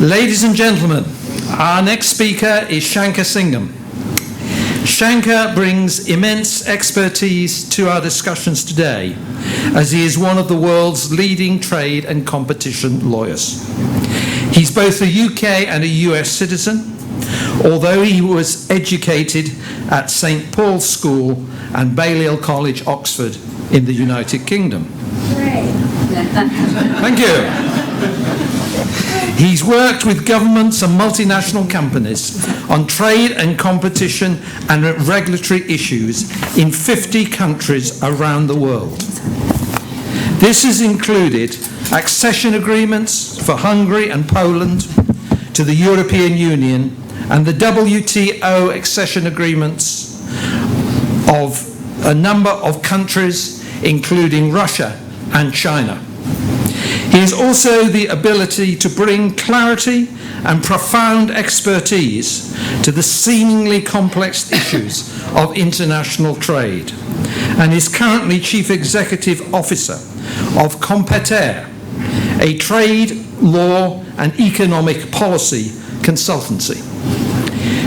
Ladies and gentlemen, our next speaker is Shanker Singham. Shankar brings immense expertise to our discussions today, as he is one of the world's leading trade and competition lawyers. He's both a UK and a US citizen, although he was educated at St Paul's School and Balliol College, Oxford, in the United Kingdom. Thank you. He's worked with governments and multinational companies on trade and competition and regulatory issues in 50 countries around the world. This has included accession agreements for Hungary and Poland to the European Union and the WTO accession agreements of a number of countries, including Russia and China. He has also the ability to bring clarity and profound expertise to the seemingly complex issues of international trade, and is currently Chief Executive Officer of Competere, a trade, law and economic policy consultancy.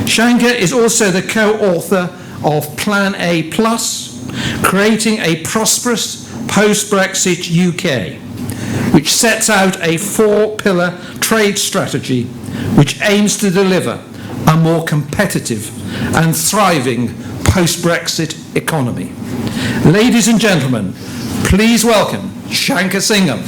Shankar is also the co-author of Plan A+, Creating a Prosperous Post-Brexit UK, which sets out a four-pillar trade strategy which aims to deliver a more competitive and thriving post-Brexit economy. Ladies and gentlemen, please welcome Shanker Singham.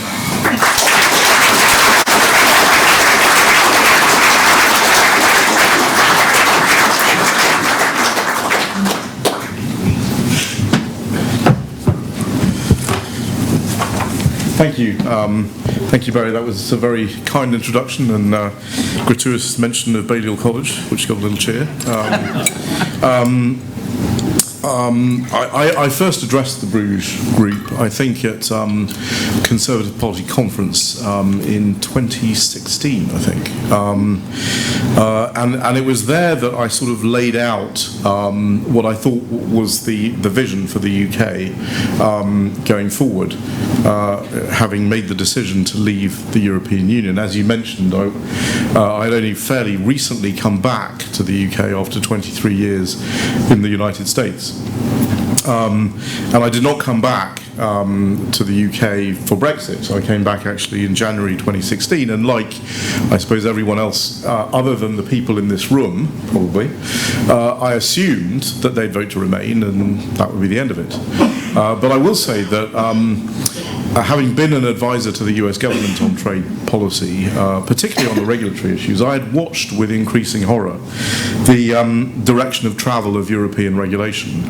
Thank you, Barry. That was a very kind introduction and gratuitous mention of Balliol College, which got a little cheer. I first addressed the Bruges Group, I think, at Conservative Party Conference in 2016, I think. And it was there that I sort of laid out what I thought was the vision for the UK going forward, having made the decision to leave the European Union. As you mentioned, I'd only fairly recently come back to the UK after 23 years in the United States. And I did not come back to the UK for Brexit. I came back actually in January 2016, and like I suppose everyone else, other than the people in this room, probably, I assumed that they'd vote to remain, and that would be the end of it. But I will say that having been an advisor to the US government on trade policy, particularly on the regulatory issues, I had watched with increasing horror the direction of travel of European regulation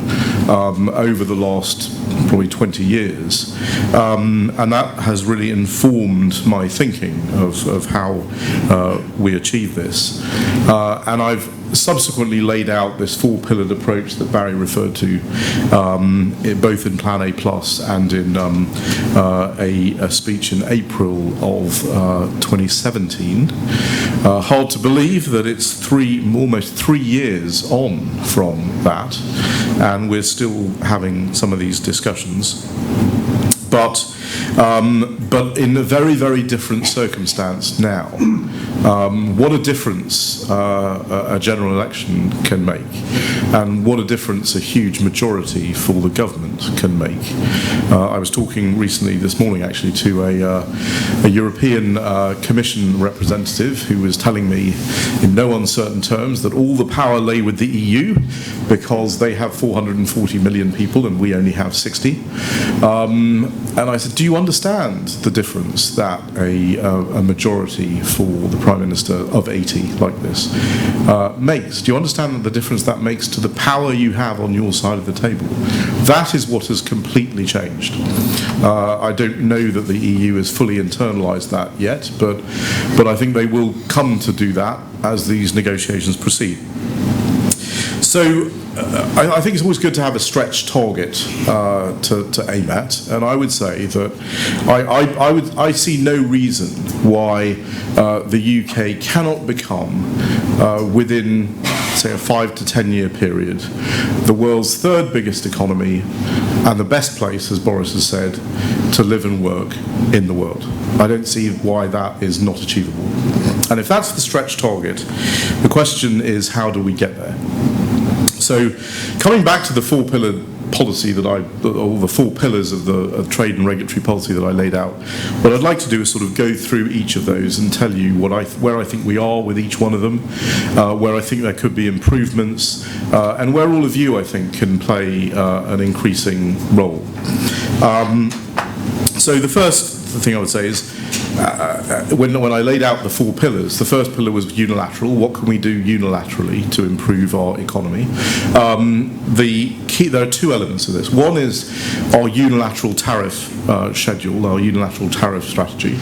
over the last probably 20 years. And that has really informed my thinking of how we achieve this. And I've subsequently laid out this four-pillared approach that Barry referred to, both in Plan A+ and in a speech in April of 2017. Hard to believe that it's almost 3 years on from that, and we're still having some of these discussions. But in a very, very different circumstance now. What a difference a general election can make, and what a difference a huge majority for the government can make. I was talking recently, this morning actually, to a European Commission representative who was telling me in no uncertain terms that all the power lay with the EU because they have 440 million people and we only have 60. And I said, do you understand the difference that a majority for the Prime Minister of 80 like this makes? Do you understand the difference that makes to the power you have on your side of the table? That is what has completely changed. I don't know that the EU has fully internalised that yet, but I think they will come to do that as these negotiations proceed. So I think it's always good to have a stretch target to aim at, and I would say that I see no reason why the UK cannot become, within, say, a 5 to 10 year period, the world's third biggest economy and the best place, as Boris has said, to live and work in the world. I don't see why that is not achievable. And if that's the stretch target, the question is, how do we get there? So, coming back to the four-pillar policy or the four pillars of the trade and regulatory policy that I laid out, what I'd like to do is sort of go through each of those and tell you where I think we are with each one of them, where I think there could be improvements, and where all of you, I think, can play an increasing role. So the first thing I would say is, when I laid out the four pillars, the first pillar was unilateral. What can we do unilaterally to improve our economy? There are two elements of this. One is our unilateral tariff schedule, our unilateral tariff strategy.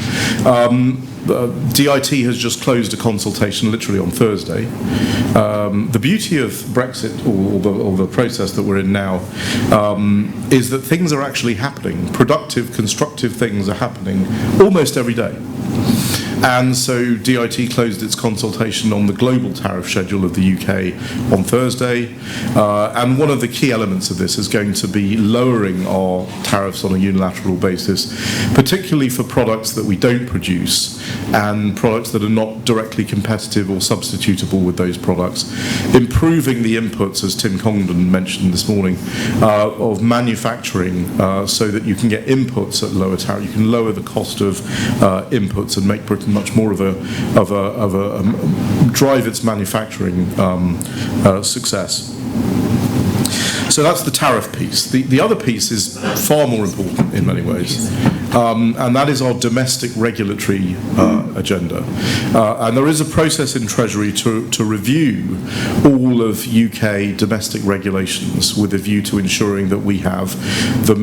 DIT has just closed a consultation literally on Thursday. The beauty of Brexit, or the process that we're in now, is that things are actually happening. Productive, constructive things are happening almost every day. And so DIT closed its consultation on the global tariff schedule of the UK on Thursday. And one of the key elements of this is going to be lowering our tariffs on a unilateral basis, particularly for products that we don't produce and products that are not directly competitive or substitutable with those products. Improving the inputs, as Tim Congdon mentioned this morning, of manufacturing so that you can get inputs at lower tariff. You can lower the cost of inputs and make Britain much more of a drive its manufacturing success. So that's the tariff piece. The other piece is far more important in many ways, and that is our domestic regulatory agenda. And there is a process in Treasury to review all of UK domestic regulations with a view to ensuring that we have the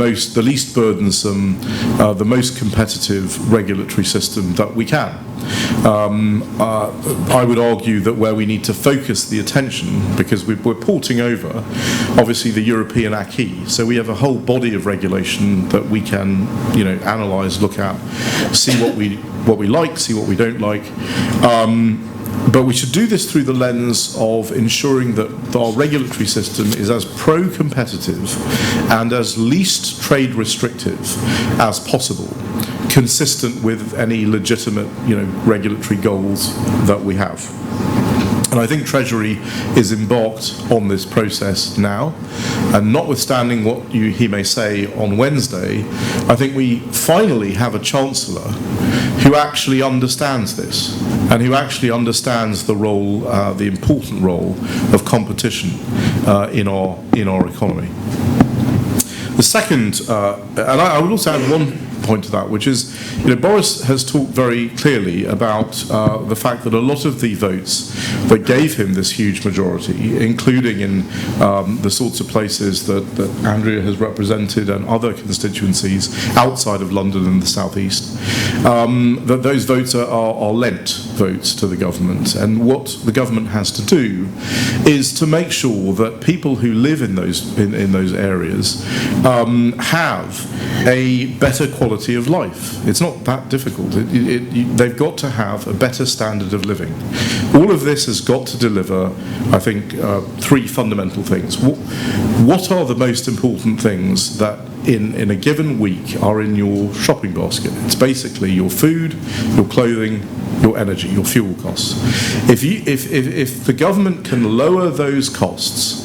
least burdensome, the most competitive regulatory system that we can. I would argue that where we need to focus the attention, because we're porting over, obviously, the European acquis, so we have a whole body of regulation that we can, analyse, look at, see what we like, see what we don't like. But we should do this through the lens of ensuring that our regulatory system is as pro-competitive and as least trade restrictive as possible, consistent with any legitimate, regulatory goals that we have. And I think Treasury is embarked on this process now, and notwithstanding what he may say on Wednesday, I think we finally have a Chancellor who actually understands this, and who actually understands the role, the important role of competition in our economy. The second, and I would also add one point to that, which is, Boris has talked very clearly about the fact that a lot of the votes that gave him this huge majority, including in the sorts of places that Andrea has represented and other constituencies outside of London and the southeast, that those votes are lent votes to the government. And what the government has to do is to make sure that people who live in those areas have a better quality of life. It's not that difficult. They've got to have a better standard of living. All of this has got to deliver, I think, three fundamental things. What are the most important things that in a given week are in your shopping basket? It's basically your food, your clothing, your energy, your fuel costs. If the government can lower those costs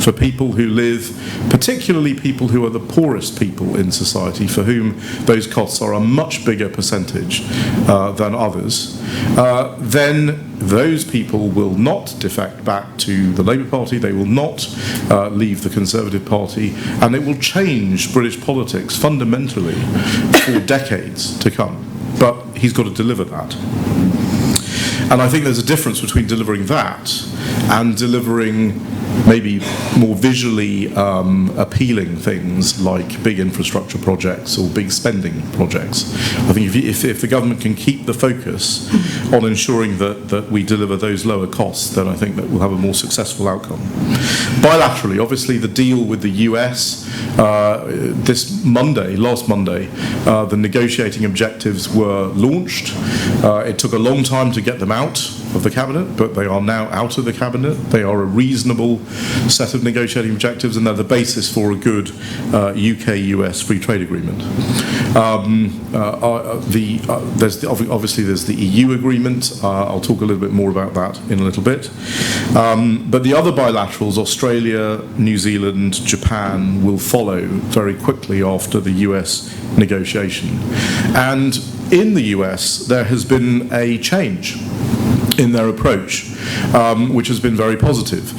for people who live, particularly people who are the poorest people in society, for whom those costs are a much bigger percentage than others, then those people will not defect back to the Labour Party, they will not leave the Conservative Party, and it will change British politics fundamentally for decades to come. But he's got to deliver that. And I think there's a difference between delivering that and delivering maybe more visually appealing things like big infrastructure projects or big spending projects. I think if the government can keep the focus on ensuring that we deliver those lower costs, then I think that we'll have a more successful outcome. Bilaterally, obviously the deal with the US, last Monday, the negotiating objectives were launched. It took a long time to get them out of the cabinet, but they are now out of the cabinet. They are a reasonable set of negotiating objectives, and they're the basis for a good UK-US free trade agreement. Obviously there's the EU agreement. I'll talk a little bit more about that in a little bit. But the other bilaterals, Australia, New Zealand, Japan, will follow very quickly after the US negotiation. And in the US, there has been a change in their approach, which has been very positive.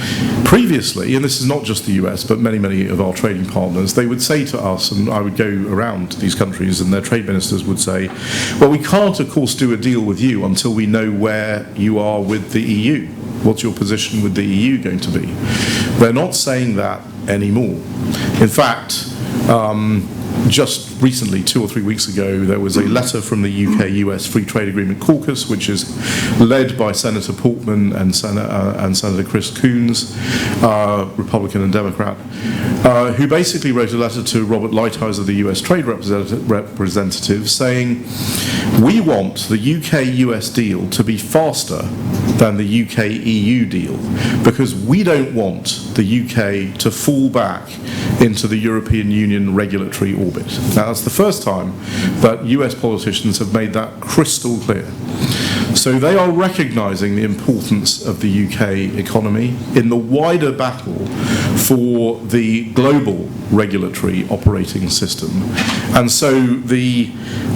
Previously, and this is not just the US, but many of our trading partners, they would say to us, and I would go around these countries and their trade ministers would say, well, we can't, of course, do a deal with you until we know where you are with the EU. What's your position with the EU going to be? They're not saying that anymore. In fact, just recently, 2 or 3 weeks ago, there was a letter from the UK-US Free Trade Agreement Caucus, which is led by Senator Portman and Senator Chris Coons, Republican and Democrat, who basically wrote a letter to Robert Lighthizer, the US Trade Representative, saying, we want the UK-US deal to be faster than the UK-EU deal, because we don't want the UK to fall back into the European Union regulatory orbit. Now, that's the first time that US politicians have made that crystal clear. So they are recognising the importance of the UK economy in the wider battle for the global regulatory operating system. And so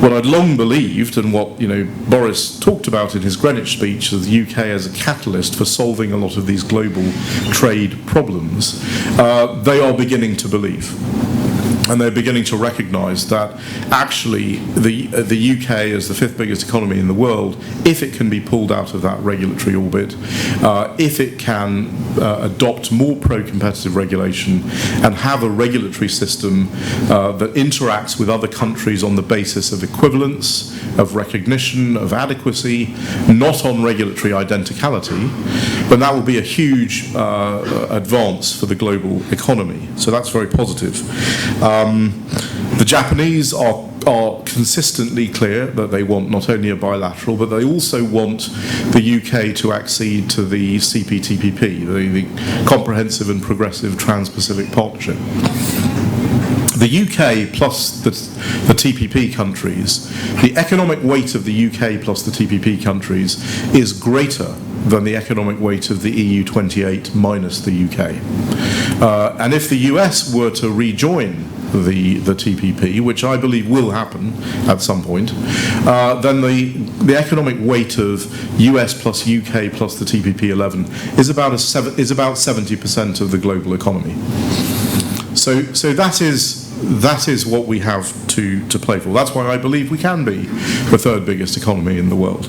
what I'd long believed, and what Boris talked about in his Greenwich speech, as the UK as a catalyst for solving a lot of these global trade problems, they are beginning to believe. And they're beginning to recognise that actually the UK as the 5th biggest economy in the world, if it can be pulled out of that regulatory orbit, if it can adopt more pro-competitive regulation and have a regulatory system that interacts with other countries on the basis of equivalence, of recognition, of adequacy, not on regulatory identicality, then that will be a huge advance for the global economy. So that's very positive. The Japanese are consistently clear that they want not only a bilateral, but they also want the UK to accede to the CPTPP, the Comprehensive and Progressive Trans-Pacific Partnership. The UK plus the TPP countries, the economic weight of the UK plus the TPP countries is greater than the economic weight of the EU 28 minus the UK. And if the US were to rejoin the TPP, which I believe will happen at some point, then the economic weight of US plus UK plus the TPP 11 is about 70% of the global economy. So that is what we have to play for. That's why I believe we can be the 3rd biggest economy in the world.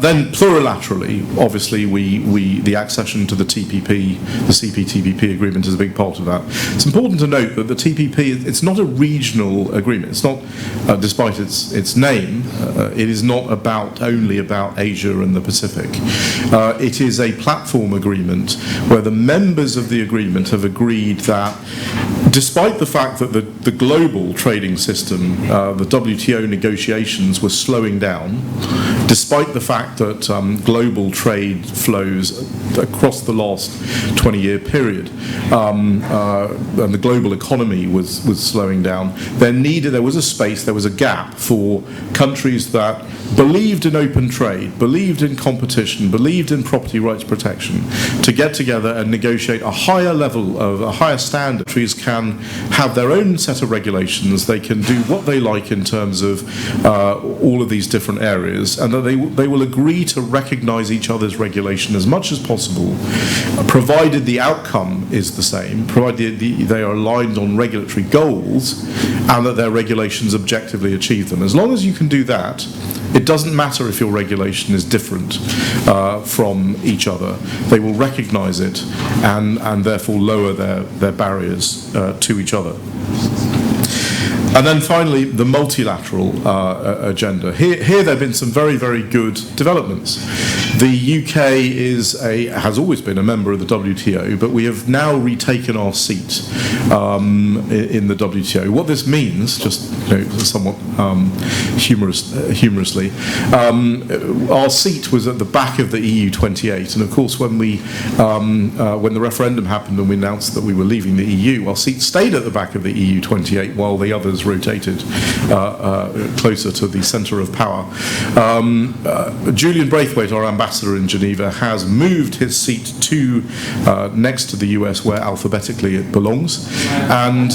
Then plurilaterally, obviously, the accession to the TPP, the CPTPP agreement is a big part of that. It's important to note that the TPP, it's not a regional agreement. It's not, despite its name, it is not only about Asia and the Pacific. It is a platform agreement where the members of the agreement have agreed that, despite the fact that the global trading system, the WTO negotiations were slowing down, despite the fact that global trade flows across the last 20-year period and the global economy was slowing down, there was a space, there was a gap for countries that believed in open trade, believed in competition, believed in property rights protection, to get together and negotiate a higher level of a higher standard. Countries can have their own set of regulations, they can do what they like in terms of all of these different areas, and that they will agree to recognise each other's regulation as much as possible, provided the outcome is the same, provided they are aligned on regulatory goals, and that their regulations objectively achieve them. As long as you can do that, it doesn't matter if your regulation is different from each other. They will recognise it and therefore lower their barriers to each other. And then finally, the multilateral agenda. Here there have been some very, very good developments. The UK has always been a member of the WTO, but we have now retaken our seat in the WTO. What this means, just somewhat humorously, our seat was at the back of the EU 28, and of course when the referendum happened and we announced that we were leaving the EU, our seat stayed at the back of the EU 28 while the others rotated closer to the centre of power. Julian Braithwaite, our ambassador in Geneva, has moved his seat to next to the US, where alphabetically it belongs, and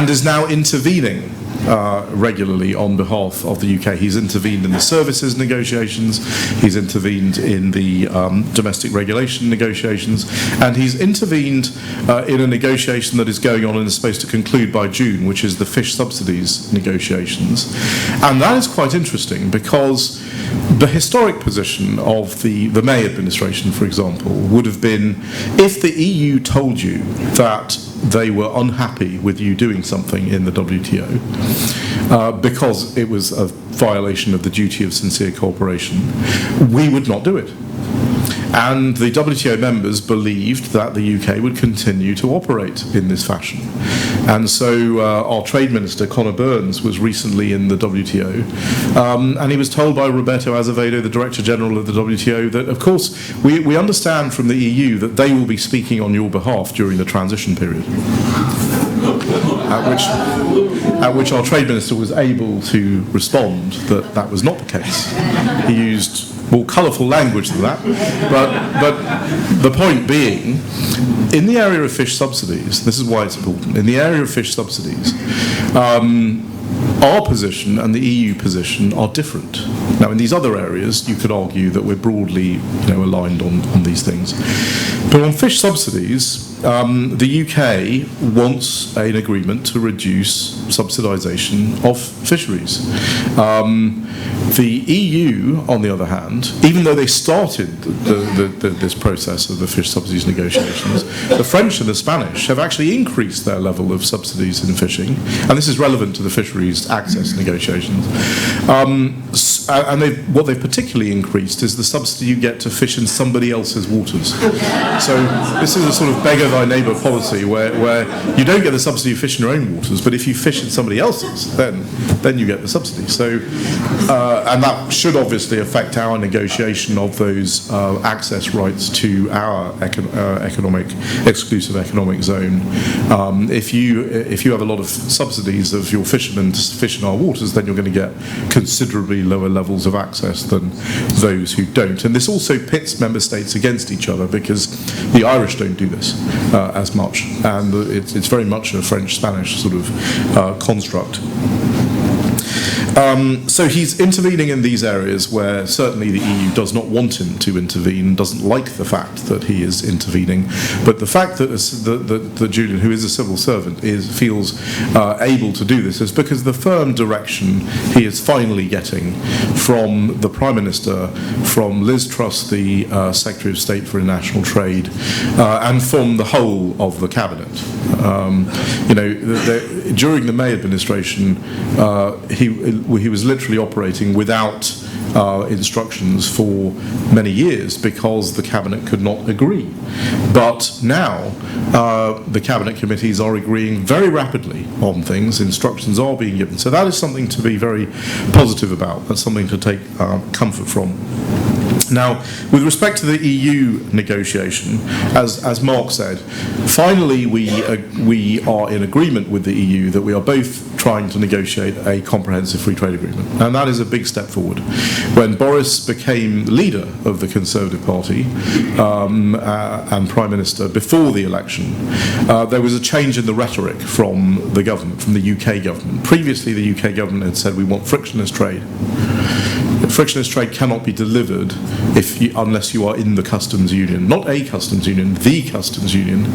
is now intervening regularly on behalf of the UK. He's intervened in the services negotiations, he's intervened in the domestic regulation negotiations, and he's intervened in a negotiation that is going on and is supposed to conclude by June, which is the fish subsidies negotiations. And that is quite interesting because the historic position of the May administration, for example, would have been if the EU told you that they were unhappy with you doing something in the WTO because it was a violation of the duty of sincere cooperation, we would not do it. And the WTO members believed that the UK would continue to operate in this fashion. And so our trade minister, Conor Burns, was recently in the WTO, and he was told by Roberto Azevedo, the Director General of the WTO, that, of course, we understand from the EU that they will be speaking on your behalf during the transition period. At which our trade minister was able to respond that that was not the case. He used more colourful language than that, but the point being, in the area of fish subsidies, this is why it's important, in the area of fish subsidies, our position and the EU position are different. Now, in these other areas, you could argue that we're broadly aligned on these things. But on fish subsidies, the UK wants an agreement to reduce subsidisation of fisheries. The EU, on the other hand, even though they started this process of the fish subsidies negotiations, the French and the Spanish have actually increased their level of subsidies in fishing, and this is relevant to the fisheries access negotiations. And what they've particularly increased is the subsidy you get to fish in somebody else's waters. So this is a sort of beggar thy neighbour policy where you don't get the subsidy of fish in your own waters, but if you fish in somebody else's, then you get the subsidy. So and that should obviously affect our negotiation of those access rights to our exclusive economic zone. If you have a lot of subsidies of your fishermen to fish in our waters, then you're going to get considerably lower levels of access than those who don't. And this also pits member states against each other because the Irish don't do this as much, and it's very much a French-Spanish sort of construct. So he's intervening in these areas where certainly the EU does not want him to intervene, doesn't like the fact that he is intervening, but the fact that Julian, who is a civil servant, feels able to do this is because the firm direction he is finally getting from the Prime Minister, from Liz Truss, the Secretary of State for International Trade, and from the whole of the Cabinet. During the May administration, he was literally operating without instructions for many years because the Cabinet could not agree. But now the Cabinet committees are agreeing very rapidly on things, instructions are being given. So that is something to be very positive about, that's something to take comfort from. Now, with respect to the EU negotiation, as Mark said, finally we are in agreement with the EU that we are both trying to negotiate a comprehensive free trade agreement, and that is a big step forward. When Boris became leader of the Conservative Party and Prime Minister before the election, there was a change in the rhetoric from the government, from the UK government. Previously, the UK government had said we want frictionless trade. Frictionless trade cannot be delivered unless you are in the customs union, not a customs union, the customs union,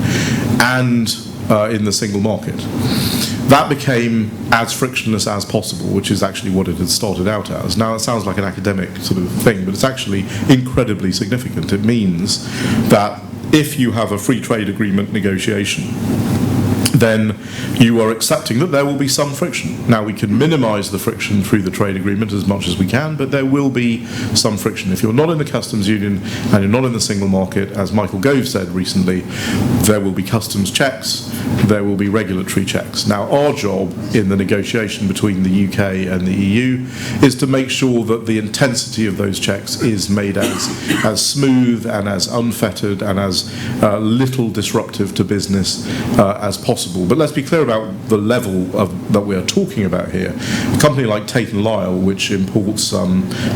and in the single market. That became as frictionless as possible, which is actually what it had started out as. Now, it sounds like an academic sort of thing, but it's actually incredibly significant. It means that if you have a free trade agreement negotiation then you are accepting that there will be some friction. Now, we can minimise the friction through the trade agreement as much as we can, but there will be some friction. If you're not in the customs union and you're not in the single market, as Michael Gove said recently, there will be customs checks, there will be regulatory checks. Now, our job in the negotiation between the UK and the EU is to make sure that the intensity of those checks is made as smooth and as unfettered and as little disruptive to business as possible. But let's be clear about the level that we are talking about here. A company like Tate & Lyle, which imports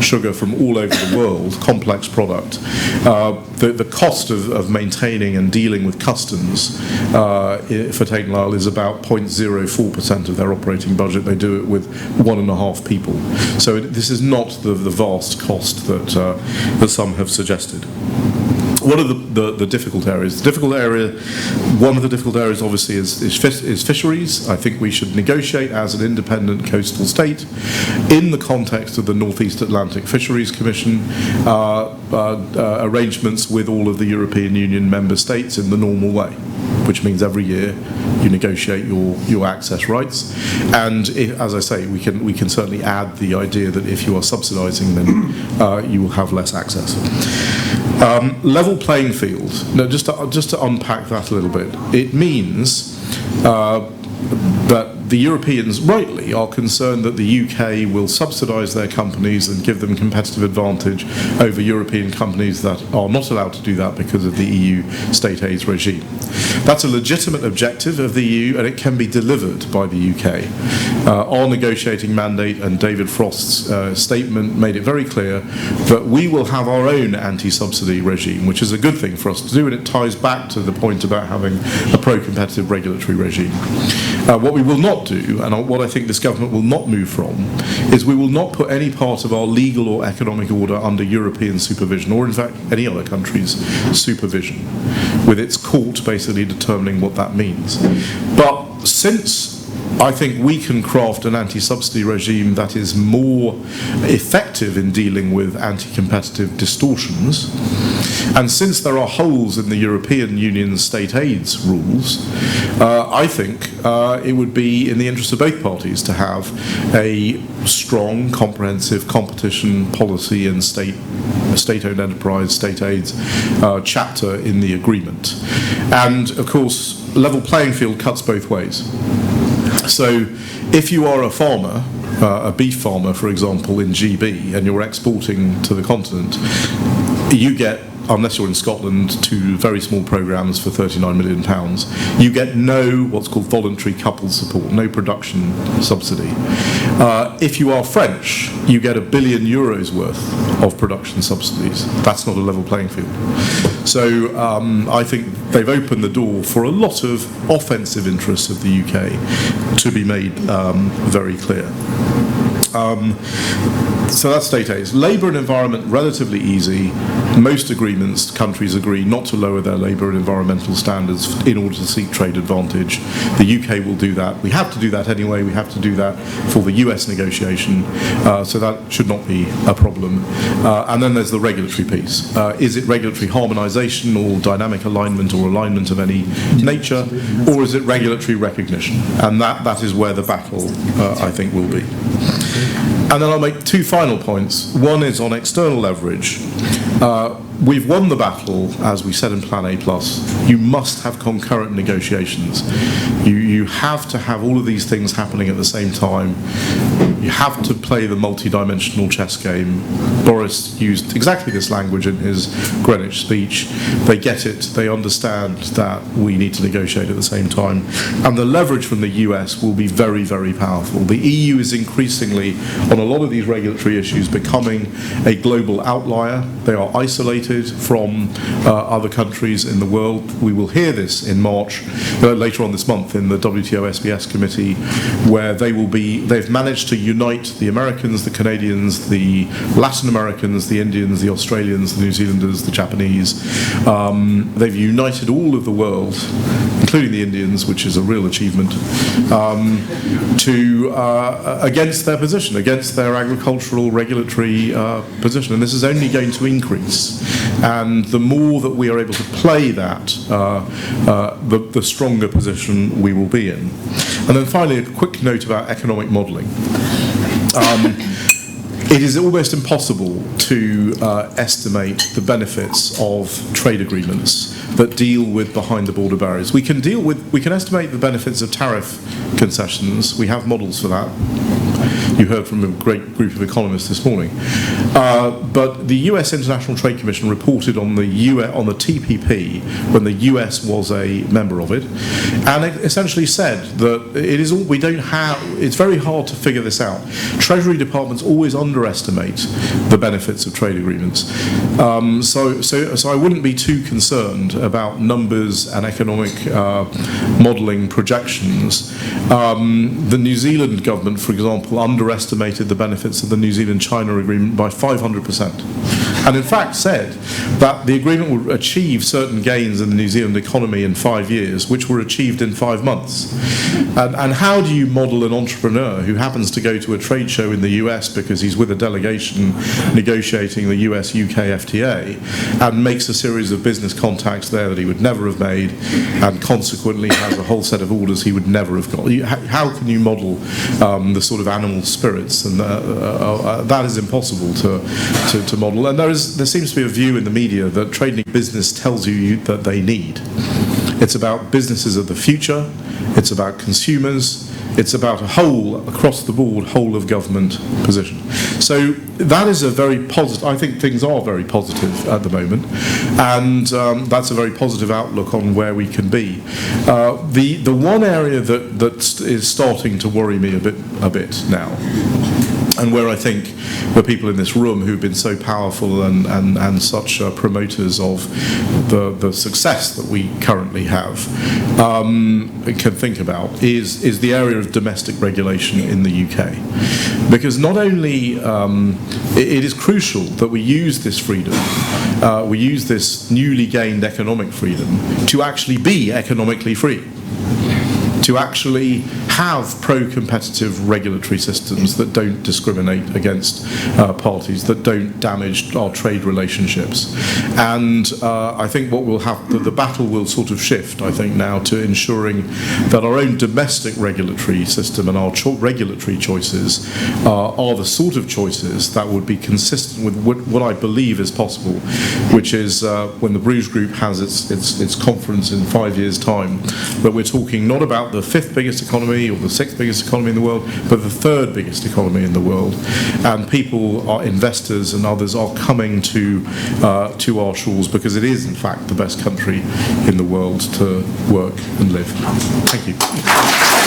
sugar from all over the world, complex product, the cost of maintaining and dealing with customs for Tate & Lyle is about 0.04% of their operating budget. They do it with 1.5 people. So this is not the vast cost that some have suggested. What are the difficult areas? One of the difficult areas, obviously, is fisheries. I think we should negotiate as an independent coastal state in the context of the North East Atlantic Fisheries Commission arrangements with all of the European Union member states in the normal way, which means every year you negotiate your access rights. And as I say, we can certainly add the idea that if you are subsidising, then you will have less access. Level playing field. Now, just to unpack that a little bit, it means that the Europeans rightly are concerned that the UK will subsidise their companies and give them competitive advantage over European companies that are not allowed to do that because of the EU state aid regime. That's a legitimate objective of the EU, and it can be delivered by the UK. Our negotiating mandate and David Frost's statement made it very clear that we will have our own anti-subsidy regime, which is a good thing for us to do, and it ties back to the point about having a pro-competitive regulatory regime. What we will not do, and what I think this government will not move from, is we will not put any part of our legal or economic order under European supervision, or in fact any other country's supervision, with its court basically determining what that means. But since I think we can craft an anti-subsidy regime that is more effective in dealing with anti-competitive distortions, and since there are holes in the European Union's state aids rules, I think it would be in the interest of both parties to have a strong, comprehensive competition policy and state-owned enterprise, state aids chapter in the agreement. And of course, level playing field cuts both ways. So if you are a farmer, a beef farmer, for example, in GB, and you're exporting to the continent, you get, unless you're in Scotland, 2 very small programmes for £39 million, you get no what's called voluntary coupled support, no production subsidy. If you are French, you get €1 billion worth of production subsidies. That's not a level playing field. So I think they've opened the door for a lot of offensive interests of the UK to be made very clear. So that's state aids. Labour and environment, relatively easy. Most agreements, countries agree not to lower their labour and environmental standards in order to seek trade advantage. The UK will do that. We have to do that anyway. We have to do that for the US negotiation. So that should not be a problem. And then there's the regulatory piece. Is it regulatory harmonisation or dynamic alignment or alignment of any nature, or is it regulatory recognition? And that is where the battle, I think, will be. And then I'll make 2 final points. One is on external leverage. We've won the battle, as we said in Plan A+. You must have concurrent negotiations. You have to have all of these things happening at the same time. You have to play the multi-dimensional chess game. Boris used exactly this language in his Greenwich speech. They get it. They understand that we need to negotiate at the same time. And the leverage from the US will be very, very powerful. The EU is increasingly, on a lot of these regulatory issues, becoming a global outlier. They are isolated from other countries in the world. We will hear this in March, later on this month, in the WTO SBS committee, where they've managed to unite the Americans, the Canadians, the Latin Americans, the Indians, the Australians, the New Zealanders, the Japanese. They've united all of the world, including the Indians, which is a real achievement, against their position, against their agricultural regulatory position. And this is only going to increase. And the more that we are able to play that, the stronger position we will be in. And then finally, a quick note about economic modelling. It is almost impossible to estimate the benefits of trade agreements that deal with behind-the-border barriers. We can estimate the benefits of tariff concessions. We have models for that. You heard from a great group of economists this morning. But the US International Trade Commission reported on the TPP when the US was a member of it, and it essentially said that it's very hard to figure this out. Treasury departments always underestimate the benefits of trade agreements. So I wouldn't be too concerned about numbers and economic modelling projections. The New Zealand government, for example, underestimated the benefits of the New Zealand-China agreement by 500%. And in fact said that the agreement would achieve certain gains in the New Zealand economy in 5 years, which were achieved in 5 months. And how do you model an entrepreneur who happens to go to a trade show in the US because he's with a delegation negotiating the US-UK FTA and makes a series of business contacts there that he would never have made, and consequently has a whole set of orders he would never have got? How can you model the sort of animal spirits? And that is impossible to model. And there seems to be a view in the media that trading business tells you that they need. It's about businesses of the future. It's about consumers. It's about a whole, across the board, whole of government position. So that is a very positive. I think things are very positive at the moment, and that's a very positive outlook on where we can be. The one area that is starting to worry me a bit now, and where I think the people in this room who've been so powerful and such promoters of the success that we currently have can think about is the area of domestic regulation in the UK. Because not only it is crucial that we use this freedom, we use this newly gained economic freedom to actually be economically free, to actually have pro-competitive regulatory systems that don't discriminate against parties, that don't damage our trade relationships. And I think what will happen, the battle will sort of shift, I think, now to ensuring that our own domestic regulatory system and our regulatory choices are the sort of choices that would be consistent with what I believe is possible, which is when the Bruges Group has its conference in 5 years' time, that we're talking not about the 5th biggest economy or the 6th biggest economy in the world, but the 3rd biggest economy in the world. And people, our investors and others, are coming to our shores because it is, in fact, the best country in the world to work and live. Thank you.